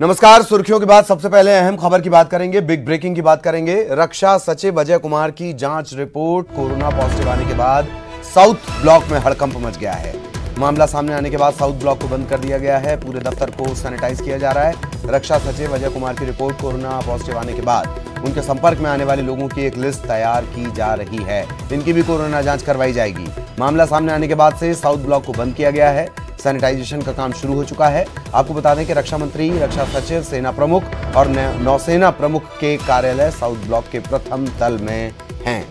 नमस्कार। सुर्खियों के बाद सबसे पहले अहम खबर की बात करेंगे, बिग ब्रेकिंग की बात करेंगे। रक्षा सचिव अजय कुमार की जांच रिपोर्ट कोरोना पॉजिटिव आने के बाद साउथ ब्लॉक में हड़कंप मच गया है। मामला सामने आने के बाद साउथ ब्लॉक को बंद कर दिया गया है, पूरे दफ्तर को सैनिटाइज किया जा रहा है। रक्षा सचिव अजय कुमार की रिपोर्ट कोरोना पॉजिटिव आने के बाद उनके संपर्क में आने वाले लोगों की एक लिस्ट तैयार की जा रही है, इनकी भी कोरोना जांच करवाई जाएगी। मामला सामने आने के बाद से साउथ ब्लॉक को बंद किया गया है, सैनिटाइजेशन का काम शुरू हो चुका है। आपको बता दें कि रक्षा मंत्री, रक्षा सचिव, सेना प्रमुख और नौसेना प्रमुख के कार्यालय साउथ ब्लॉक के प्रथम तल में हैं।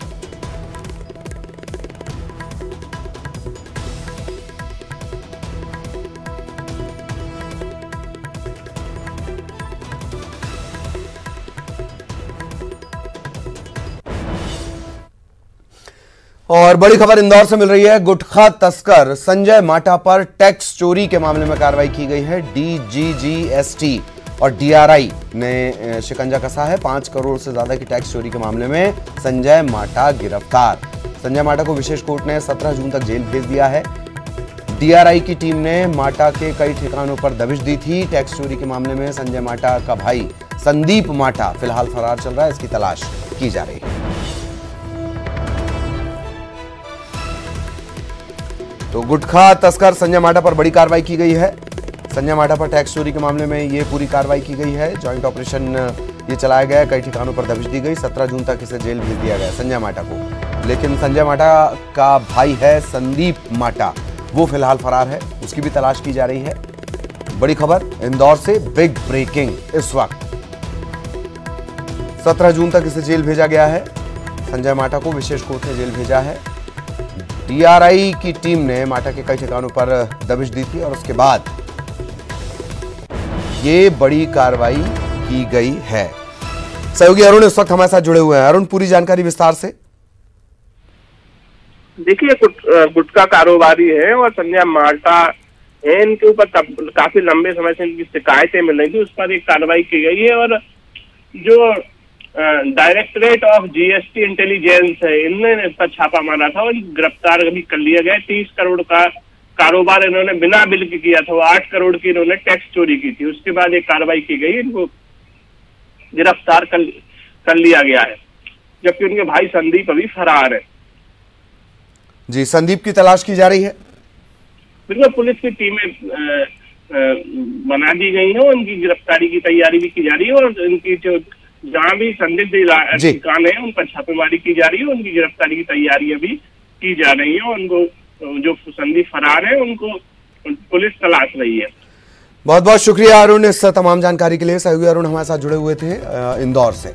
और बड़ी खबर इंदौर से मिल रही है। गुटखा तस्कर संजय माटा पर टैक्स चोरी के मामले में कार्रवाई की गई है। डीजीजीएसटी और डीआरआई ने शिकंजा कसा है। 5 करोड़ से ज्यादा की टैक्स चोरी के मामले में संजय माटा गिरफ्तार। संजय माटा को विशेष कोर्ट ने 17 जून तक जेल भेज दिया है। डीआरआई की टीम ने माटा के कई ठिकानों पर दबिश दी थी। टैक्स चोरी के मामले में संजय माटा का भाई संदीप माटा फिलहाल फरार चल रहा है, इसकी तलाश की जा रही है। तो गुटखा तस्कर संजय माटा पर बड़ी कार्रवाई की गई है। संजय माटा पर टैक्स चोरी के मामले में ये पूरी कार्रवाई की गई है। जॉइंट ऑपरेशन ये चलाया गया, कई ठिकानों पर दबिश दी गई। 17 जून तक इसे जेल भेज दिया गया संजय माटा को। लेकिन संजय माटा का भाई है संदीप माटा, वो फिलहाल फरार है, उसकी भी तलाश की जा रही है। बड़ी खबर इंदौर से, बिग ब्रेकिंग इस वक्त। 17 जून तक इसे जेल भेजा गया है। संजय माटा को विशेष कोर्ट ने जेल भेजा है। डीआरआई की टीम ने माटा के कई ठिकानों पर दबिश दी थी और उसके बाद ये बड़ी कार्रवाई की गई है। सहयोगी अरुण इस वक्त हमारे साथ जुड़े हुए हैं। अरुण, पूरी जानकारी विस्तार से। देखिए, गुटखा कारोबारी है और संजय माटा है, इनके ऊपर काफी लंबे समय से इनकी शिकायतें मिल रही थी, उस पर एक कार्रवाई की गई है। और जो डायरेक्टरेट ऑफ जीएसटी इंटेलिजेंस है, इनने इस पर छापा मारा था और गिरफ्तार भी कर लिया गया। 30 करोड़ का कारोबार इन्होंने बिना बिल के किया था, वो 8 करोड़ की इन्होंने टैक्स चोरी की थी। उसके बाद एक कार्रवाई की गई, इनको गिरफ्तार कर लिया गया है, जबकि उनके भाई संदीप अभी फरार है। जी, संदीप की तलाश की जा रही है। बिल्कुल, पुलिस की टीमें बना दी गई है, उनकी गिरफ्तारी की तैयारी भी की जा रही है और इनकी जो जहाँ भी संदिग्ध ठिकाने हैं उन पर छापेमारी की जा रही है, उनकी गिरफ्तारी की तैयारियां भी की जा रही है। उनको जो संदिग्ध फरार है उनको पुलिस तलाश रही है। बहुत बहुत शुक्रिया अरुण इस तमाम जानकारी के लिए। सहयोगी अरुण हमारे साथ जुड़े हुए थे इंदौर से।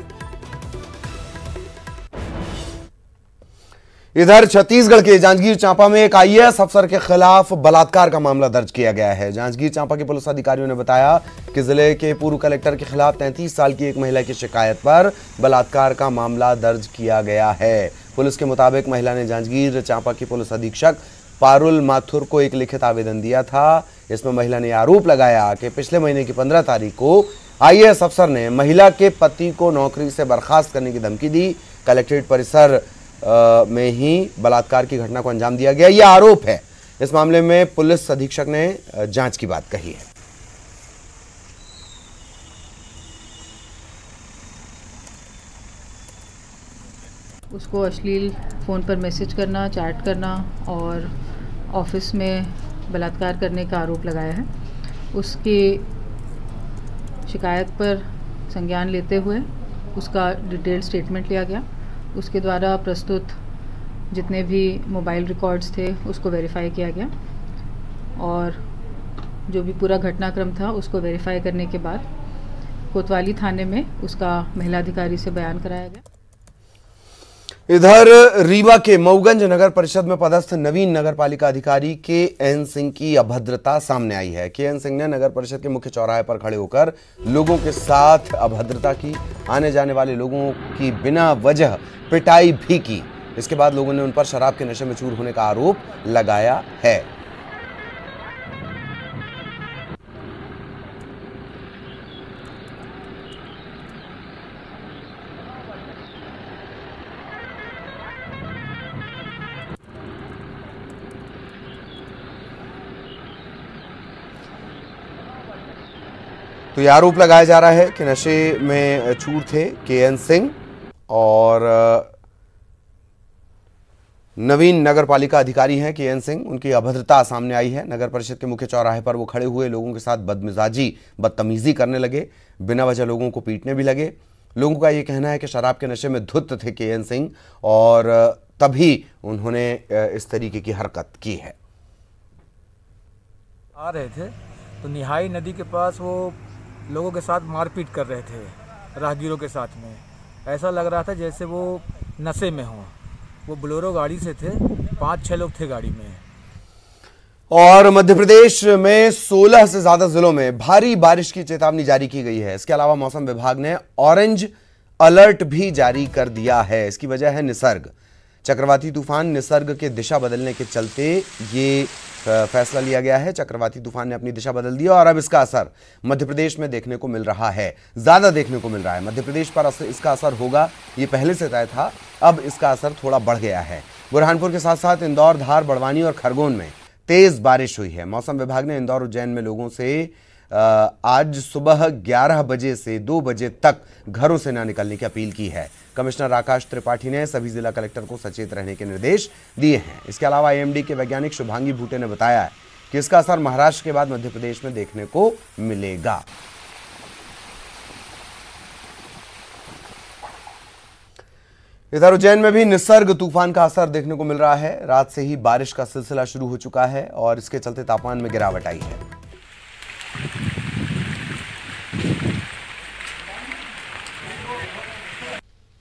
इधर छत्तीसगढ़ के जांजगीर चांपा में एक आईएएस अफसर के खिलाफ बलात्कार का मामला दर्ज किया गया है। जांजगीर चांपा के पुलिस अधिकारियों ने बताया कि जिले के पूर्व कलेक्टर के खिलाफ 33 साल की एक महिला की शिकायत पर बलात्कार का मामला दर्ज किया गया है। पुलिस के मुताबिक महिला ने जांजगीर चांपा की पुलिस अधीक्षक पारुल माथुर को एक लिखित आवेदन दिया था। इसमें महिला ने आरोप लगाया कि पिछले महीने की 15 तारीख को आईएएस अफसर ने महिला के पति को नौकरी से बर्खास्त करने की धमकी दी। कलेक्ट्रेट परिसर में ही बलात्कार की घटना को अंजाम दिया गया, यह आरोप है। इस मामले में पुलिस अधीक्षक ने जांच की बात कही है। उसको अश्लील फ़ोन पर मैसेज करना, चैट करना और ऑफिस में बलात्कार करने का आरोप लगाया है। उसकी शिकायत पर संज्ञान लेते हुए उसका डिटेल्ड स्टेटमेंट लिया गया। उसके द्वारा प्रस्तुत जितने भी मोबाइल रिकॉर्ड्स थे उसको वेरीफाई किया गया और जो भी पूरा घटनाक्रम था उसको वेरीफाई करने के बाद कोतवाली थाने में उसका महिला अधिकारी से बयान कराया गया। इधर रीवा के मऊगंज नगर परिषद में पदस्थ नवीन नगर पालिका अधिकारी के एन सिंह की अभद्रता सामने आई है। के एन सिंह ने नगर परिषद के मुख्य चौराहे पर खड़े होकर लोगों के साथ अभद्रता की, आने जाने वाले लोगों की बिना वजह पिटाई भी की। इसके बाद लोगों ने उन पर शराब के नशे में चूर होने का आरोप लगाया है। तो ये आरोप लगाया जा रहा है कि नशे में चूर थे केएन सिंह और नवीन नगर पालिका अधिकारी हैं केएन सिंह। उनकी अभद्रता सामने आई है। नगर परिषद के मुख्य चौराहे पर वो खड़े हुए लोगों के साथ बदतमीजी करने लगे, बिना वजह लोगों को पीटने भी लगे। लोगों का ये कहना है कि शराब के नशे में धुत थे केएन सिंह और तभी उन्होंने इस तरीके की हरकत की है। आ रहे थे तो निहाई नदी के पास वो लोगों के साथ मारपीट कर रहे थे, राहगीरों के साथ में। ऐसा लग रहा था जैसे वो नशे में हों। वो बोलेरो गाड़ी से थे, 5-6 लोग थे गाड़ी में। और मध्य प्रदेश में 16 से ज्यादा जिलों में भारी बारिश की चेतावनी जारी की गई है। इसके अलावा मौसम विभाग ने ऑरेंज अलर्ट भी जारी कर दिया है। इसकी वजह है निसर्ग। चक्रवाती तूफान निसर्ग के दिशा बदलने के चलते ये फैसला लिया गया है। चक्रवाती तूफान ने अपनी दिशा बदल दी और अब इसका असर मध्य प्रदेश में देखने को मिल रहा है, ज्यादा देखने को मिल रहा है। मध्य प्रदेश पर इसका असर होगा, ये पहले से तय था। अब इसका असर थोड़ा बढ़ गया है। बुरहानपुर के साथ साथ इंदौर, धार, बड़वानी और खरगोन में तेज बारिश हुई है। मौसम विभाग ने इंदौर, उज्जैन में लोगों से आज सुबह 11 बजे से 2 बजे तक घरों से न निकलने की अपील की है। कमिश्नर आकाश त्रिपाठी ने सभी जिला कलेक्टर को सचेत रहने के निर्देश दिए हैं। इसके अलावा आईएमडी के वैज्ञानिक शुभांगी भूटे ने बताया है कि इसका असर महाराष्ट्र के बाद मध्य प्रदेश में देखने को मिलेगा। इधर उज्जैन में भी निसर्ग तूफान का असर देखने को मिल रहा है। रात से ही बारिश का सिलसिला शुरू हो चुका है और इसके चलते तापमान में गिरावट आई है।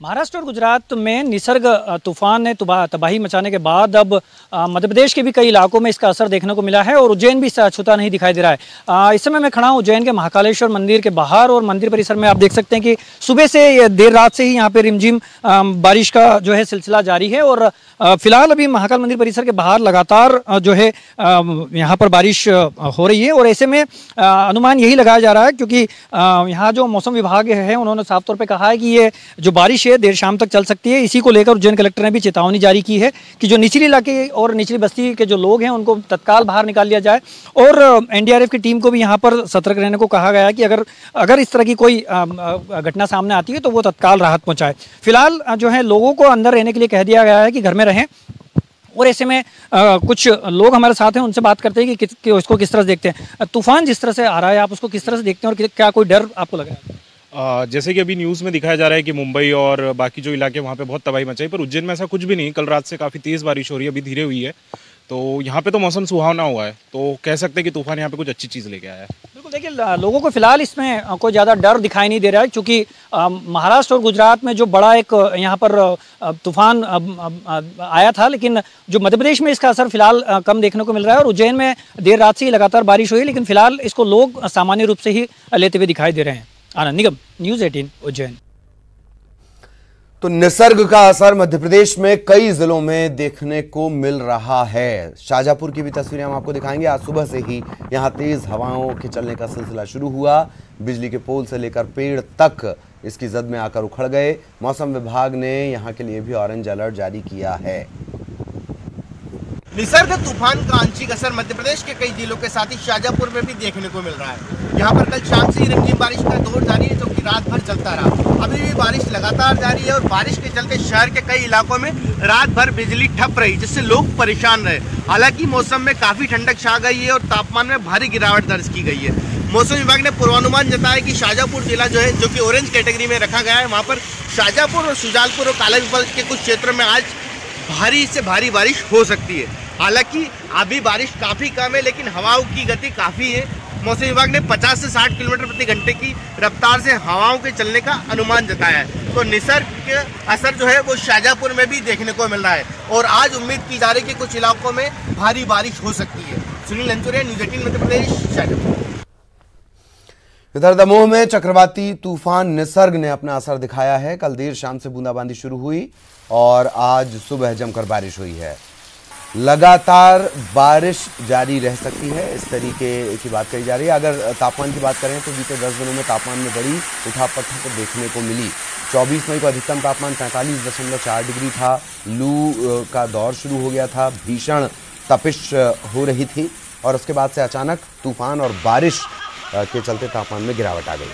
महाराष्ट्र और गुजरात में निसर्ग तूफान ने तबाही मचाने के बाद अब मध्य प्रदेश के भी कई इलाकों में इसका असर देखने को मिला है और उज्जैन भी इससे अछूता नहीं दिखाई दे रहा है। इस समय मैं खड़ा हूँ उज्जैन के महाकालेश्वर मंदिर के बाहर और मंदिर परिसर में। आप देख सकते हैं कि सुबह से देर रात से ही यहाँ पे रिमझिम बारिश का जो है सिलसिला जारी है और फिलहाल अभी महाकाल मंदिर परिसर के बाहर लगातार जो है यहाँ पर बारिश हो रही है और ऐसे में अनुमान यही लगाया जा रहा है क्योंकि यहाँ जो मौसम विभाग है उन्होंने साफ तौर पे कहा है कि ये जो बारिश है देर शाम तक चल सकती है। इसी को लेकर उज्जैन कलेक्टर ने भी चेतावनी जारी की है कि जो निचली इलाके और निचली बस्ती के जो लोग हैं उनको तत्काल बाहर निकाल लिया जाए और एनडीआरएफ की टीम को भी यहाँ पर सतर्क रहने को कहा गया है कि अगर इस तरह की कोई घटना सामने आती है तो वो तत्काल राहत पहुँचाए। फिलहाल जो है लोगों को अंदर रहने के लिए कह दिया गया है कि घर में रहें और ऐसे में कुछ लोग हमारे साथ हैं, उनसे बात करते हैं कि उसको किस तरह से देखते हैं। तूफान जिस तरह से आ रहा है आप उसको किस तरह से देखते हैं और क्या कोई डर आपको लग रहा है? जैसे कि अभी न्यूज़ में दिखाया जा रहा है कि मुंबई और बाकी जो इलाके वहाँ पे बहुत तबाही मचाई, पर उज्जैन में ऐसा कुछ भी नहीं। कल रात से काफ़ी तेज़ बारिश हो रही है, अभी धीरे हुई है, तो यहाँ पे तो मौसम सुहावना हुआ है, तो कह सकते हैं कि तूफान यहाँ पे कुछ अच्छी चीज़ लेके आया है। बिल्कुल, देखिए लोगों को फिलहाल इसमें कोई ज़्यादा डर दिखाई नहीं दे रहा है क्योंकि महाराष्ट्र और गुजरात में जो बड़ा एक यहाँ पर तूफान आया था, लेकिन जो मध्य प्रदेश में इसका असर फिलहाल कम देखने को मिल रहा है और उज्जैन में देर रात से ही लगातार बारिश हुई, लेकिन फिलहाल इसको लोग सामान्य रूप से ही लेते हुए दिखाई दे रहे हैं। आनंद निगम, न्यूज़ 18 उज्जैन। तो निसर्ग का असर मध्य प्रदेश में कई जिलों में देखने को मिल रहा है। शाजापुर की भी तस्वीरें हम आपको दिखाएंगे। आज सुबह से ही यहां तेज हवाओं के चलने का सिलसिला शुरू हुआ। बिजली के पोल से लेकर पेड़ तक इसकी जद में आकर उखड़ गए। मौसम विभाग ने यहां के लिए भी ऑरेंज अलर्ट जारी किया है। निसर्ग तूफान का आंशिक असर मध्य प्रदेश के कई जिलों के साथ ही शाजापुर में भी देखने को मिल रहा है। यहाँ पर कल शाम से ही रिमझिम बारिश का दौर जारी है, जो कि रात भर चलता रहा। अभी भी बारिश लगातार जारी है और बारिश के चलते शहर के कई इलाकों में रात भर बिजली ठप रही, जिससे लोग परेशान रहे। हालांकि मौसम में काफी ठंडक छा गई है और तापमान में भारी गिरावट दर्ज की गई है। मौसम विभाग ने पूर्वानुमान जताया कि शाजापुर जिला जो है, जो कि ऑरेंज कैटेगरी में रखा गया है, वहाँ पर शाजापुर और शुजालपुर और कालापीपल के कुछ क्षेत्रों में आज भारी से भारी बारिश हो सकती है। हालांकि अभी बारिश काफ़ी कम है, लेकिन हवाओं की गति काफ़ी है। मौसम विभाग ने 50 से 60 किलोमीटर प्रति घंटे की रफ्तार से हवाओं के चलने का अनुमान जताया है। तो निसर्ग के असर जो है वो शाजापुर में भी देखने को मिल रहा है और आज उम्मीद की जा रही है कि कुछ इलाकों में भारी बारिश हो सकती है। सुनील लंचोरिया, न्यूज़ 18 मध्य प्रदेश, शाजापुर। इधर दमोह में चक्रवाती तूफान निसर्ग ने अपना असर दिखाया है। कल देर शाम से बूंदाबांदी शुरू हुई और आज सुबह जमकर बारिश हुई है। लगातार बारिश जारी रह सकती है, इस तरीके की बात कही जा रही है। अगर तापमान की बात करें तो बीते 10 दिनों में तापमान में बड़ी उठापटक देखने को मिली। 24 मई को अधिकतम तापमान 45.4 डिग्री था। लू का दौर शुरू हो गया था, भीषण तपिश हो रही थी और उसके बाद से अचानक तूफान और बारिश के चलते तापमान में गिरावट आ गई।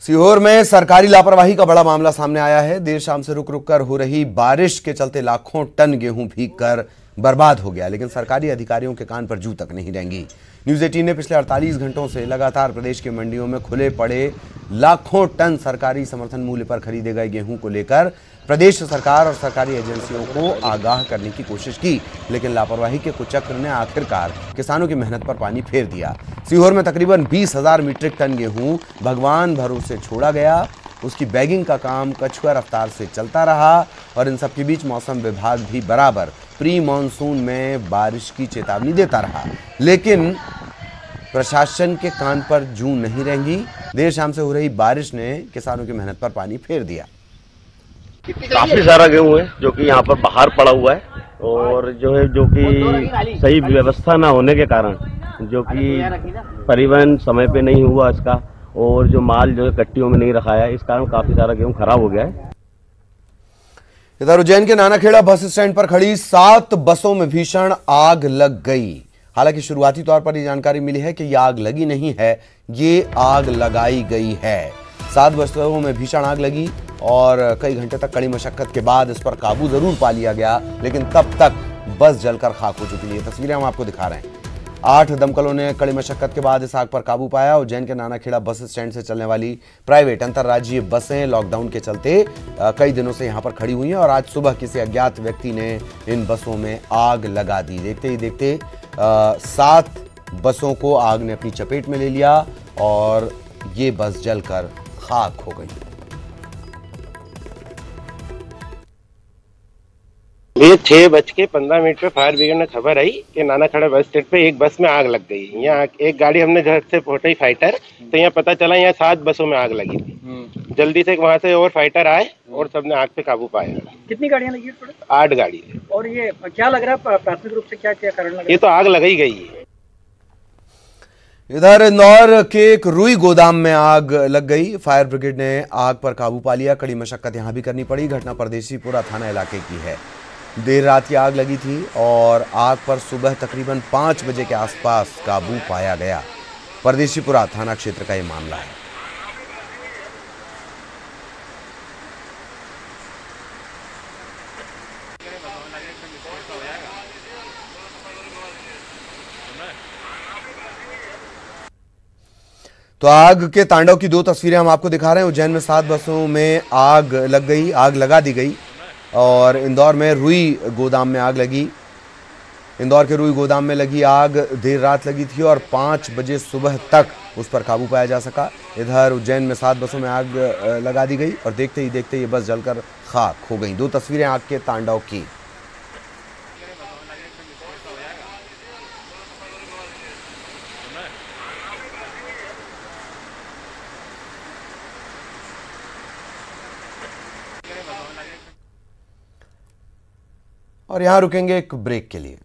सीहोर में सरकारी लापरवाही का बड़ा मामला सामने आया है। देर शाम से रुक रुक कर हो रही बारिश के चलते लाखों टन गेहूं भीग कर बर्बाद हो गया, लेकिन सरकारी अधिकारियों के कान पर जू तक नहीं रेंगी। न्यूज़ 18 ने पिछले 48 घंटों से लगातार प्रदेश की मंडियों में खुले पड़े लाखों टन सरकारी समर्थन मूल्य पर खरीदे गए गेहूं को लेकर प्रदेश सरकार और सरकारी एजेंसियों को आगाह करने की कोशिश की, लेकिन लापरवाही के कुचक्र ने आखिरकार किसानों की मेहनत पर पानी फेर दिया। सीहोर में तकरीबन 20,000 मीट्रिक टन गेहूं भगवान भरोसे छोड़ा गया। उसकी बैगिंग का काम कछुआ रफ्तार से चलता रहा और इन सब के बीच मौसम विभाग भी बराबर प्री मानसून में बारिश की चेतावनी देता रहा, लेकिन प्रशासन के कान पर जूं नहीं रेंगी। देर शाम से हो रही बारिश ने किसानों की मेहनत पर पानी फेर दिया। काफी सारा गेहूं है जो कि यहाँ पर बाहर पड़ा हुआ है और जो कि सही व्यवस्था न होने के कारण जो कि परिवहन समय पे नहीं हुआ इसका, और जो माल जो है कट्टियों में नहीं रखा है, इस कारण काफी सारा गेहूं खराब हो गया है। इधर उज्जैन के नानाखेड़ा बस स्टैंड पर खड़ी 7 बसों में भीषण आग लग गई। हालांकि शुरुआती तौर पर यह जानकारी मिली है कि यह आग लगी नहीं है, ये आग लगाई गई है। 7 बसों में भीषण आग लगी और कई घंटे तक कड़ी मशक्कत के बाद इस पर काबू जरूर पा लिया गया, लेकिन तब तक बस जलकर खाक हो चुकी है। ये तस्वीरें हम आपको दिखा रहे हैं। 8 दमकलों ने कड़ी मशक्कत के बाद इस आग पर काबू पाया। उज्जैन के नानाखेड़ा बस स्टैंड से चलने वाली प्राइवेट अंतर्राज्यीय बसें लॉकडाउन के चलते कई दिनों से यहां पर खड़ी हुई हैं और आज सुबह किसी अज्ञात व्यक्ति ने इन बसों में आग लगा दी। देखते ही देखते 7 बसों को आग ने अपनी चपेट में ले लिया और ये बस जलकर खाक हो गई। ये 6:15 पे फायर ब्रिगेड ने खबर आई कि नानाखेड़ा बस स्टैंड पे एक बस में आग लग गई। यहाँ एक गाड़ी हमने घर से पहुंचाई फाइटर, तो यहाँ पता चला यहाँ 7 बसों में आग लगी थी। जल्दी से वहाँ से और फाइटर आए और सबने आग पे काबू पाया। कितनी गाड़ियाँ लगी? 8 गाड़ी है। और ये क्या लग रहा है प्राथमिक रूप से क्या कारण लग रहा है? ये तो आग लगाई गई है। इधर इंदौर के एक रुई गोदाम में आग लग गई। फायर ब्रिगेड ने आग पर काबू पा लिया। कड़ी मशक्कत यहां भी करनी पड़ी। घटना परदेशीपुरा थाना इलाके की है। देर रात ये आग लगी थी और आग पर सुबह तकरीबन 5 बजे के आसपास काबू पाया गया। परदेशीपुरा थाना क्षेत्र का ये मामला है। तो आग के तांडव की 2 तस्वीरें हम आपको दिखा रहे हैं। उज्जैन में 7 बसों में आग लग गई, आग लगा दी गई और इंदौर में रुई गोदाम में आग लगी। इंदौर के रुई गोदाम में लगी आग देर रात लगी थी और 5 बजे सुबह तक उस पर काबू पाया जा सका। इधर उज्जैन में 7 बसों में आग लगा दी गई और देखते ही देखते ये बस जलकर खाक हो गई। 2 तस्वीरें आग के तांडव की। और यहां रुकेंगे एक ब्रेक के लिए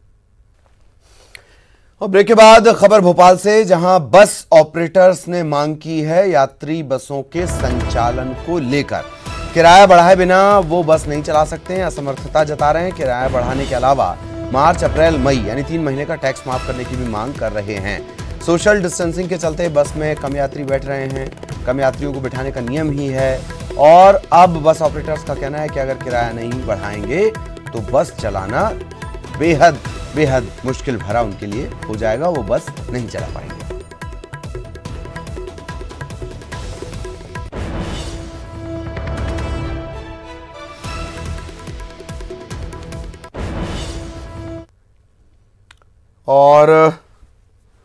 और ब्रेक के बाद खबर भोपाल से, जहां बस ऑपरेटर्स ने मांग की है यात्री बसों के संचालन को लेकर। किराया बढ़ाए बिना वो बस नहीं चला सकते हैं, असमर्थता जता रहे हैं। किराया बढ़ाने के अलावा मार्च, अप्रैल, मई यानी 3 महीने का टैक्स माफ करने की भी मांग कर रहे हैं। सोशल डिस्टेंसिंग के चलते बस में कम यात्री बैठ रहे हैं, कम यात्रियों को बिठाने का नियम ही है और अब बस ऑपरेटर्स का कहना है कि अगर किराया नहीं बढ़ाएंगे तो बस चलाना बेहद बेहद मुश्किल भरा उनके लिए हो जाएगा, वो बस नहीं चला पाएंगे। और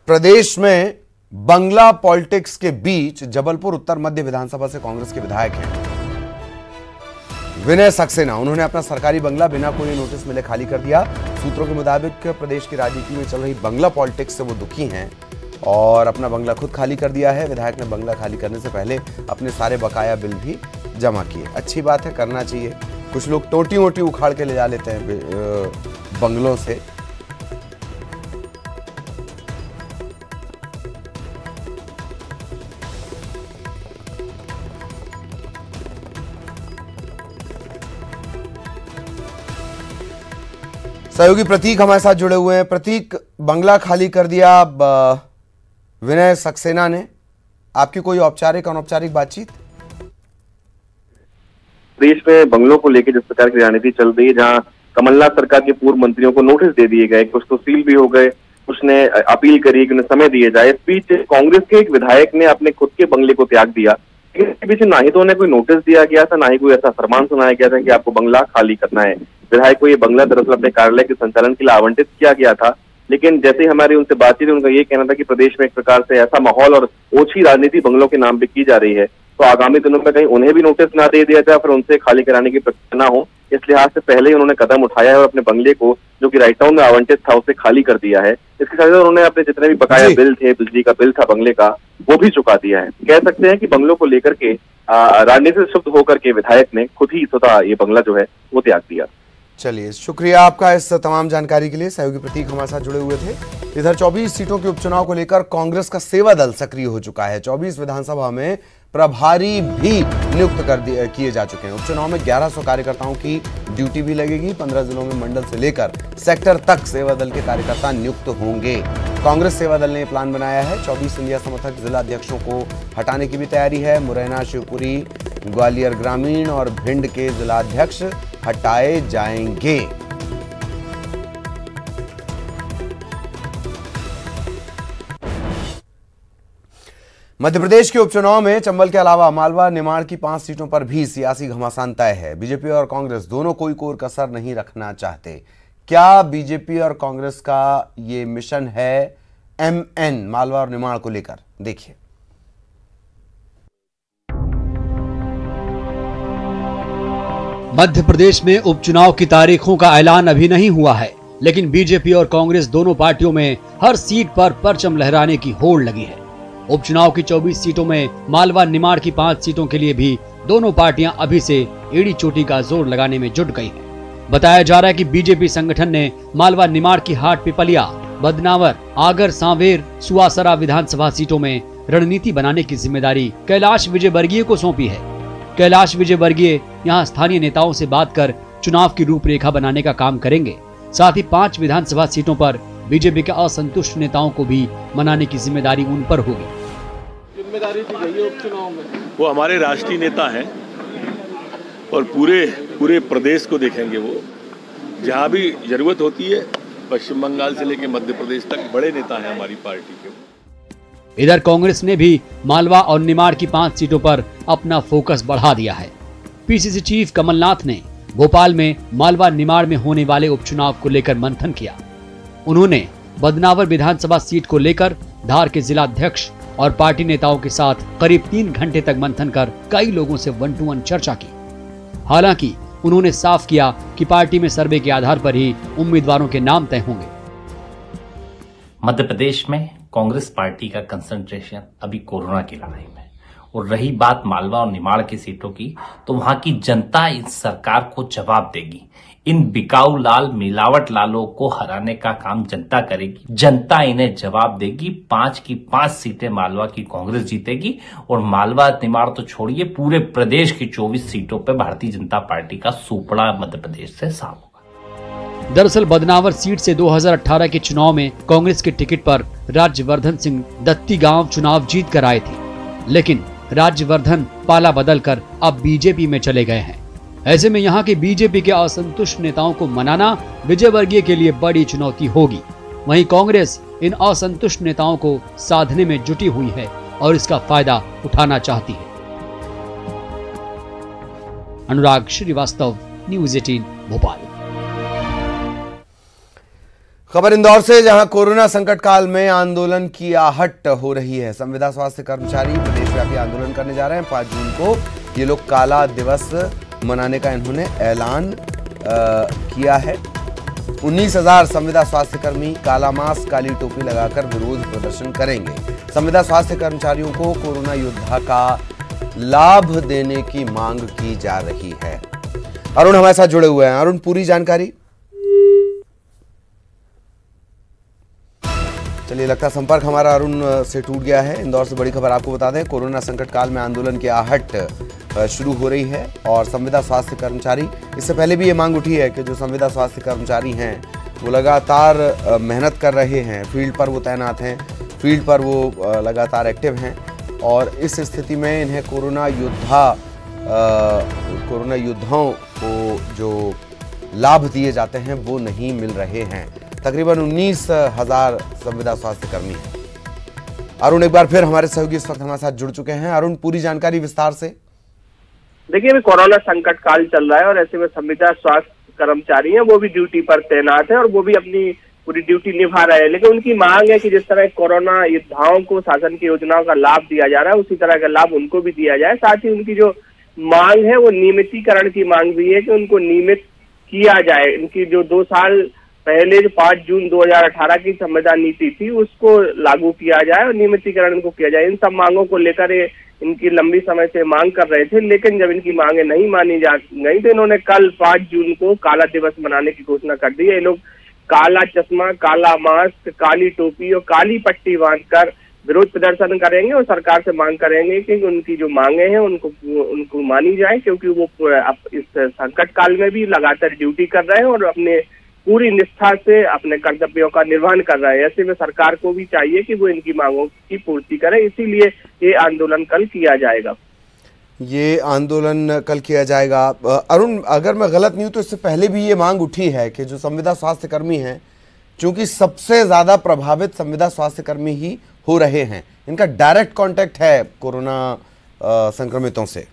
प्रदेश में बंगला पॉलिटिक्स के बीच जबलपुर उत्तर मध्य विधानसभा से कांग्रेस के विधायक हैं विनय सक्सेना। उन्होंने अपना सरकारी बंगला बिना कोई नोटिस मिले खाली कर दिया। सूत्रों के मुताबिक प्रदेश की राजनीति में चल रही बंगला पॉलिटिक्स से वो दुखी हैं और अपना बंगला खुद खाली कर दिया है। विधायक ने बंगला खाली करने से पहले अपने सारे बकाया बिल भी जमा किए। अच्छी बात है, करना चाहिए। कुछ लोग टोटी वोटी उखाड़ के ले जा लेते हैं बंगलों से। सहयोगी प्रतीक हमारे साथ जुड़े हुए हैं। प्रतीक, बंगला खाली कर दिया विनय सक्सेना ने, आपकी कोई औपचारिक अनौपचारिक बातचीत? देश में बंगलों को लेकर जिस प्रकार की राजनीति चल रही है, जहां कमलनाथ सरकार के पूर्व मंत्रियों को नोटिस दे दिए गए, कुछ तो सील भी हो गए, कुछ ने अपील करी कि उन्हें समय दिए जाए। इस बीच कांग्रेस के एक विधायक ने अपने खुद के बंगले को त्याग दिया। इसके बीच ना ही तो उन्हें कोई नोटिस दिया गया था, ना ही कोई ऐसा फरमान सुनाया गया था कि आपको बंगला खाली करना है। विधायक को ये बंगला दरअसल अपने कार्यालय के संचालन के लिए आवंटित किया गया था, लेकिन जैसे ही हमारी उनसे बातचीत हुई, उनका ये कहना था कि प्रदेश में एक प्रकार से ऐसा माहौल और ओछी राजनीति बंगलों के नाम पे की जा रही है, तो आगामी दिनों में कहीं उन्हें भी नोटिस ना दे दिया जाए, फिर उनसे खाली कराने की प्रक्रिया ना हो, इस लिहाज से पहले ही उन्होंने कदम उठाया है और अपने बंगले को, जो कि राइट टाउन में आवंटित था, उसे खाली कर दिया है। इसके साथ उन्होंने अपने जितने भी बकाया बिल थे, बिजली का बिल था बंगले का, वो भी चुका दिया है। कह सकते हैं कि बंगलों को लेकर के राजनीति से शुद्ध होकर के विधायक ने खुद ही स्वतः ये बंगला जो है वो त्याग दिया। चलिए, शुक्रिया आपका इस तमाम जानकारी के लिए। सहयोगी प्रतीक हमारे साथ जुड़े हुए थे। इधर 24 सीटों के उपचुनाव को लेकर कांग्रेस का सेवा दल सक्रिय हो चुका है। 24 विधानसभा में प्रभारी भी नियुक्त किए जा चुके हैं। उपचुनाव में 1100 कार्यकर्ताओं की ड्यूटी भी लगेगी। 15 जिलों में मंडल से लेकर सेक्टर तक सेवा दल के कार्यकर्ता नियुक्त होंगे। कांग्रेस सेवा दल ने प्लान बनाया है। 24 इंडिया समर्थक जिला अध्यक्षों को हटाने की भी तैयारी है। मुरैना, शिवपुरी, ग्वालियर ग्रामीण और भिंड के जिलाध्यक्ष हटाए जाएंगे। मध्य प्रदेश के उपचुनाव में चंबल के अलावा मालवा, निमाड़ की 5 सीटों पर भी सियासी घमासान तय है। बीजेपी और कांग्रेस दोनों कोई कसर नहीं रखना चाहते। क्या बीजेपी और कांग्रेस का ये मिशन है MN मालवा और निमाड़ को लेकर? देखिए। मध्य प्रदेश में उपचुनाव की तारीखों का ऐलान अभी नहीं हुआ है, लेकिन बीजेपी और कांग्रेस दोनों पार्टियों में हर सीट पर परचम लहराने की होड़ लगी है। उपचुनाव की 24 सीटों में मालवा, निमाड़ की 5 सीटों के लिए भी दोनों पार्टियां अभी से एड़ी चोटी का जोर लगाने में जुट गई हैं। बताया जा रहा है कि बीजेपी संगठन ने मालवा, निमाड़ की हाट, पिपलिया, बदनावर, आगर, सांवेर, सुवासरा विधानसभा सीटों में रणनीति बनाने की जिम्मेदारी कैलाश विजयवर्गीय को सौंपी है। कैलाश विजयवर्गीय यहां स्थानीय नेताओं से बात कर चुनाव की रूपरेखा बनाने का काम करेंगे। साथ ही 5 विधानसभा सीटों पर बीजेपी के असंतुष्ट नेताओं को भी मनाने की जिम्मेदारी उन पर होगी। जिम्मेदारी दी गई है उपचुनाव में, वो हमारे राष्ट्रीय नेता हैं और पूरे प्रदेश को देखेंगे। वो जहाँ भी जरूरत होती है, पश्चिम बंगाल से लेकर मध्य प्रदेश तक बड़े नेता हैं हमारी पार्टी के। इधर कांग्रेस ने भी मालवा और निमाड़ की 5 सीटों पर अपना फोकस बढ़ा दिया है। पीसीसी चीफ कमलनाथ ने भोपाल में मालवा, निमाड़ में होने वाले उपचुनाव को लेकर मंथन किया। उन्होंने बदनावर विधानसभा सीट को लेकर धार के जिलाध्यक्ष और पार्टी नेताओं के साथ करीब 3 घंटे तक मंथन कर कई लोगों से 1-to-1 चर्चा की। हालांकि उन्होंने साफ किया कि पार्टी में सर्वे के आधार पर ही उम्मीदवारों के नाम तय होंगे। मध्य प्रदेश में कांग्रेस पार्टी का कंसंट्रेशन अभी कोरोना की लड़ाई में, और रही बात मालवा और निमाड़ की सीटों की, तो वहां की जनता इस सरकार को जवाब देगी। इन बिकाऊ लाल, मिलावट लालों को हराने का काम जनता करेगी। जनता इन्हें जवाब देगी। 5 की 5 सीटें मालवा की कांग्रेस जीतेगी और मालवा, निमाड़ तो छोड़िए, पूरे प्रदेश की 24 सीटों पर भारतीय जनता पार्टी का सुपड़ा मध्य प्रदेश से साफ होगा। दरअसल बदनावर सीट से 2018 के चुनाव में कांग्रेस के टिकट पर राज्यवर्धन सिंह दत्ती गांव चुनाव जीत कर आए थे, लेकिन राज्यवर्धन पाला बदलकर अब बीजेपी में चले गए हैं। ऐसे में यहाँ के बीजेपी के असंतुष्ट नेताओं को मनाना विजयवर्गीय के लिए बड़ी चुनौती होगी। वहीं कांग्रेस इन असंतुष्ट नेताओं को साधने में जुटी हुई है और इसका फायदा उठाना चाहती है। अनुराग श्रीवास्तव, न्यूज़ 18 भोपाल। खबर इंदौर से, जहां कोरोना संकट काल में आंदोलन की आहट हो रही है। संविदा स्वास्थ्य कर्मचारी प्रदेशव्यापी आंदोलन करने जा रहे हैं। 5 जून को ये लोग काला दिवस मनाने का इन्होंने ऐलान किया है। 19,000 संविदा स्वास्थ्य कर्मी काला मास्क, काली टोपी लगाकर विरोध प्रदर्शन करेंगे। संविदा स्वास्थ्य कर्मचारियों को कोरोना योद्धा का लाभ देने की मांग की जा रही है। अरुण हमारे साथ जुड़े हुए हैं। अरुण, पूरी जानकारी। चलिए, लगता है संपर्क हमारा अरुण से टूट गया है। इंदौर से बड़ी खबर आपको बता दें, कोरोना संकट काल में आंदोलन की आहट शुरू हो रही है और संविदा स्वास्थ्य कर्मचारी, इससे पहले भी ये मांग उठी है कि जो संविदा स्वास्थ्य कर्मचारी हैं वो लगातार मेहनत कर रहे हैं, फील्ड पर वो तैनात हैं, फील्ड पर वो लगातार एक्टिव हैं और इस स्थिति में इन्हें कोरोना योद्धाओं को जो लाभ दिए जाते हैं वो नहीं मिल रहे हैं। तकरीबन 19,000 संविदा स्वास्थ्य कर्मी हैं। अरुण एक बार फिर हमारे सहयोगी इस वक्त हमारे साथ जुड़ चुके हैं। अरुण, पूरी जानकारी विस्तार से। देखिए, अभी कोरोना संकट काल चल रहा है और ऐसे में संविदा स्वास्थ्य कर्मचारी हैं, वो भी ड्यूटी पर तैनात है और वो भी अपनी पूरी ड्यूटी निभा रहे हैं। लेकिन उनकी मांग है कि जिस तरह कोरोना योद्धाओं को शासन की योजनाओं का लाभ दिया जा रहा है, उसी तरह का लाभ उनको भी दिया जाए। साथ ही उनकी जो मांग है वो नियमितीकरण की मांग भी है कि उनको नियमित किया जाए। इनकी जो 2 साल पहले जो 5 जून 2018 की संविदा नीति थी उसको लागू किया जाए और नियमितीकरण को किया जाए। इन सब मांगों को लेकर इनकी लंबी समय से मांग कर रहे थे, लेकिन जब इनकी मांगे नहीं मानी जा गई तो इन्होंने कल 5 जून को काला दिवस मनाने की घोषणा कर दी है। ये लोग काला चश्मा, काला मास्क, काली टोपी और काली पट्टी बांधकर विरोध प्रदर्शन करेंगे और सरकार से मांग करेंगे कि उनकी जो मांगे हैं उनको मानी जाए, क्योंकि वो इस संकट काल में भी लगातार ड्यूटी कर रहे हैं और अपने पूरी निष्ठा से अपने कर्तव्यों का निर्वहन कर रहे हैं। ऐसे में सरकार को भी चाहिए कि वो इनकी मांगों की पूर्ति करे, इसीलिए ये आंदोलन कल किया जाएगा। ये आंदोलन कल किया जाएगा। अरुण, अगर मैं गलत नहीं हूं तो इससे पहले भी ये मांग उठी है कि जो संविदा स्वास्थ्य कर्मी हैं, क्योंकि सबसे ज्यादा प्रभावित संविदा स्वास्थ्य कर्मी ही हो रहे हैं, इनका डायरेक्ट कांटेक्ट है कोरोना संक्रमितों से।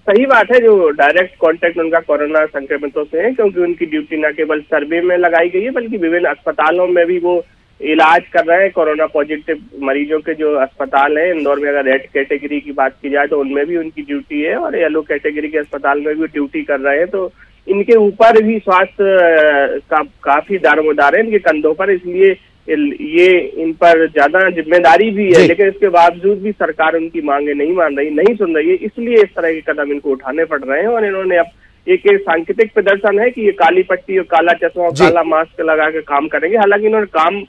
सही बात है, जो डायरेक्ट कांटेक्ट उनका कोरोना संक्रमितों से है, क्योंकि उनकी ड्यूटी न केवल सर्वे में लगाई गई है बल्कि विभिन्न अस्पतालों में भी वो इलाज कर रहे हैं। कोरोना पॉजिटिव मरीजों के जो अस्पताल हैं, इंदौर में अगर रेड कैटेगरी की बात की जाए तो उनमें भी उनकी ड्यूटी है और येलो कैटेगरी के अस्पताल में भी ड्यूटी कर रहे हैं। तो इनके ऊपर भी स्वास्थ्य का काफी दारोमदार है इनके कंधों पर, इसलिए ये इन पर ज्यादा जिम्मेदारी भी है। लेकिन इसके बावजूद भी सरकार उनकी मांगे नहीं मान रही, नहीं सुन रही है, इसलिए इस तरह के कदम इनको उठाने पड़ रहे हैं। और इन्होंने अब एक सांकेतिक प्रदर्शन है कि ये काली पट्टी और काला चश्मा और काला मास्क लगा के काम करेंगे। हालांकि इन्होंने काम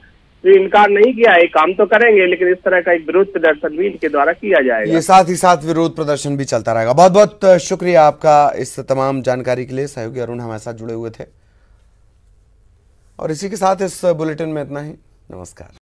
से इनकार नहीं किया है, काम तो करेंगे, लेकिन इस तरह का एक विरोध प्रदर्शन भी इनके द्वारा किया जाएगा। ये साथ ही साथ विरोध प्रदर्शन भी चलता रहेगा। बहुत बहुत शुक्रिया आपका इस तमाम जानकारी के लिए। सहयोगी अरुण हमारे साथ जुड़े हुए थे और इसी के साथ इस बुलेटिन में इतना ही। नमस्कार।